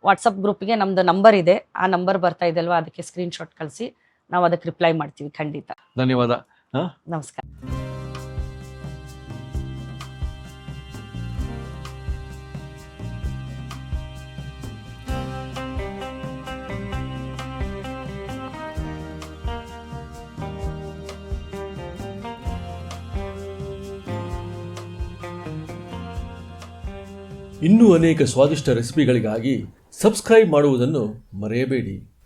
S2: ವಾಟ್ಸಪ್ ಗ್ರೂಪ್ಗೆ ನಮ್ದು ನಂಬರ್ ಇದೆ, ಆ ನಂಬರ್ ಬರ್ತಾ ಇದೆ ಅಲ್ವಾ, ಅದಕ್ಕೆ ಸ್ಕ್ರೀನ್ ಶಾಟ್ ಕಳಿಸಿ, ನಾವು ಅದಕ್ಕೆ ರಿಪ್ಲೈ ಮಾಡ್ತೀವಿ ಖಂಡಿತ.
S3: ಧನ್ಯವಾದ.
S2: ನಮಸ್ಕಾರ.
S4: ಇನ್ನೂ ಅನೇಕ ಸ್ವಾದಿಷ್ಟ ರೆಸಿಪಿಗಳಿಗಾಗಿ ಸಬ್ಸ್ಕ್ರೈಬ್ ಮಾಡುವುದನ್ನು ಮರೆಯಬೇಡಿ.